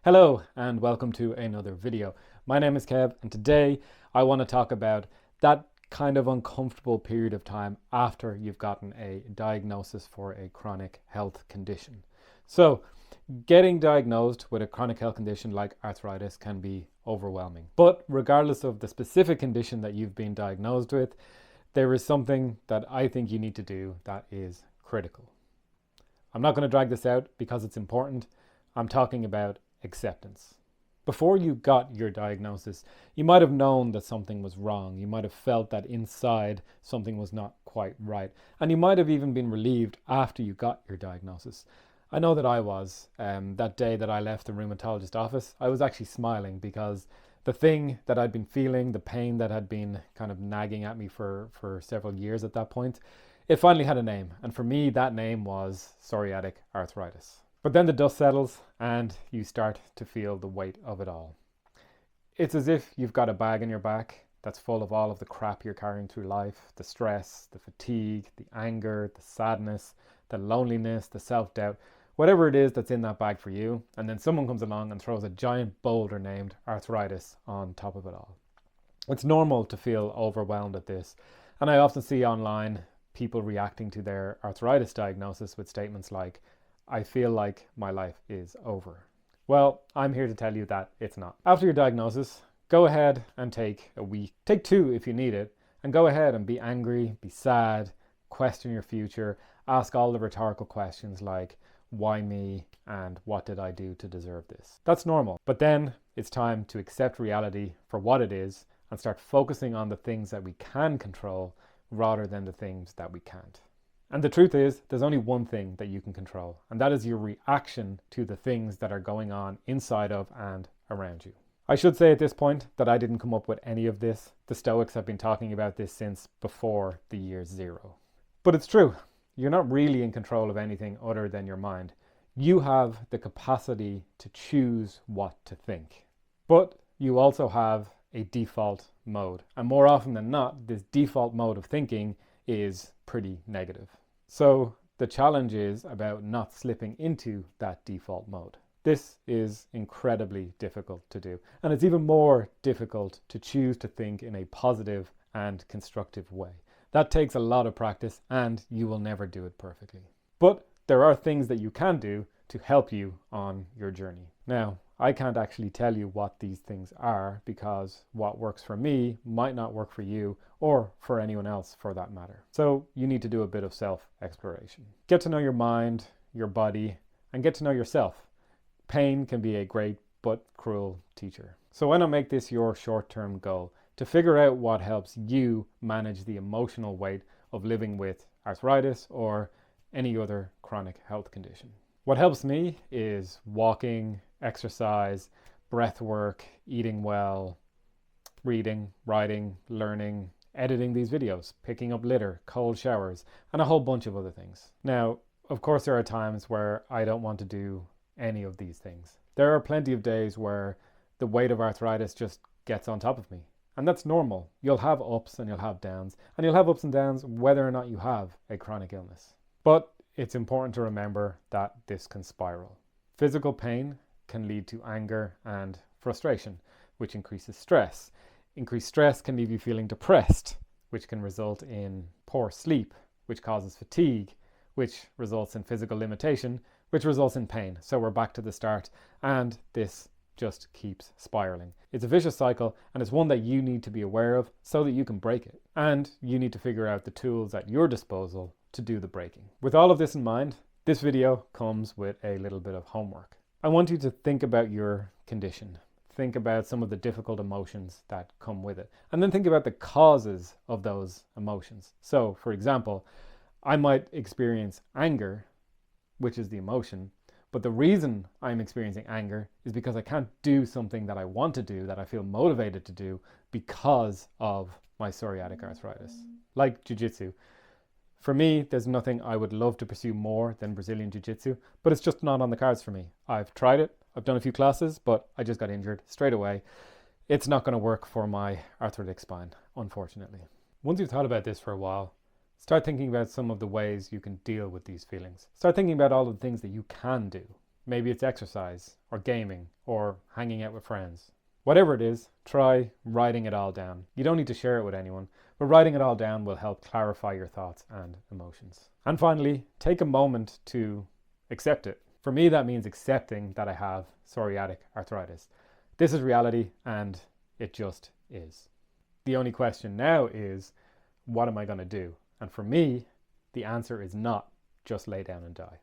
Hello and welcome to another video. My name is Kev and today I want to talk about that kind of uncomfortable period of time after you've gotten a diagnosis for a chronic health condition. So, getting diagnosed with a chronic health condition like arthritis can be overwhelming. But regardless of the specific condition that you've been diagnosed with, there is something that I think you need to do that is critical. I'm not going to drag this out because it's important. I'm talking about acceptance. Before you got your diagnosis, you might have known that something was wrong. You might have felt that inside something was not quite right. And you might have even been relieved after you got your diagnosis. I know that I was. That day that I left the rheumatologist office, I was actually smiling because the thing that I'd been feeling, the pain that had been kind of nagging at me for several years at that point, it finally had a name. And for me, that name was psoriatic arthritis. But then the dust settles and you start to feel the weight of it all. It's as if you've got a bag in your back that's full of all of the crap you're carrying through life, the stress, the fatigue, the anger, the sadness, the loneliness, the self-doubt, whatever it is that's in that bag for you. And then someone comes along and throws a giant boulder named arthritis on top of it all. It's normal to feel overwhelmed at this. And I often see online people reacting to their arthritis diagnosis with statements like, I feel like my life is over. Well, I'm here to tell you that it's not. After your diagnosis, go ahead and take a week. Take 2 if you need it, and go ahead and be angry, be sad, question your future, ask all the rhetorical questions like, why me, and what did I do to deserve this? That's normal. But then it's time to accept reality for what it is and start focusing on the things that we can control rather than the things that we can't. And the truth is, there's only one thing that you can control, and that is your reaction to the things that are going on inside of and around you. I should say at this point that I didn't come up with any of this. The Stoics have been talking about this since before the year 0. But it's true. You're not really in control of anything other than your mind. You have the capacity to choose what to think. But you also have a default mode. And more often than not, this default mode of thinking is pretty negative. So the challenge is about not slipping into that default mode. This is incredibly difficult to do. And it's even more difficult to choose to think in a positive and constructive way. That takes a lot of practice and you will never do it perfectly. But there are things that you can do to help you on your journey. Now, I can't actually tell you what these things are because what works for me might not work for you or for anyone else for that matter. So you need to do a bit of self-exploration. Get to know your mind, your body, and get to know yourself. Pain can be a great but cruel teacher. So why not make this your short-term goal to figure out what helps you manage the emotional weight of living with arthritis or any other chronic health condition. What helps me is walking, exercise, breath work, eating well, reading, writing, learning, editing these videos, picking up litter, cold showers, and a whole bunch of other things. Now, of course, there are times where I don't want to do any of these things. There are plenty of days where the weight of arthritis just gets on top of me. And that's normal. You'll have ups and you'll have downs. And you'll have ups and downs whether or not you have a chronic illness. But it's important to remember that this can spiral. Physical pain can lead to anger and frustration, which increases stress. Increased stress can leave you feeling depressed, which can result in poor sleep, which causes fatigue, which results in physical limitation, which results in pain. So we're back to the start, and this just keeps spiraling. It's a vicious cycle, and it's one that you need to be aware of so that you can break it. And you need to figure out the tools at your disposal to do the breaking. With all of this in mind, this video comes with a little bit of homework. I want you to think about your condition. Think about some of the difficult emotions that come with it. And then think about the causes of those emotions. So, for example, I might experience anger, which is the emotion, but the reason I'm experiencing anger is because I can't do something that I want to do, that I feel motivated to do because of my psoriatic arthritis. Like jiu-jitsu. For me, there's nothing I would love to pursue more than Brazilian Jiu-Jitsu, but it's just not on the cards for me. I've tried it, I've done a few classes, but I just got injured straight away. It's not going to work for my arthritic spine, unfortunately. Once you've thought about this for a while, start thinking about some of the ways you can deal with these feelings. Start thinking about all of the things that you can do. Maybe it's exercise or gaming or hanging out with friends. Whatever it is, try writing it all down. You don't need to share it with anyone, but writing it all down will help clarify your thoughts and emotions. And finally, take a moment to accept it. For me, that means accepting that I have psoriatic arthritis. This is reality and it just is. The only question now is, what am I going to do? And for me, the answer is not just lay down and die.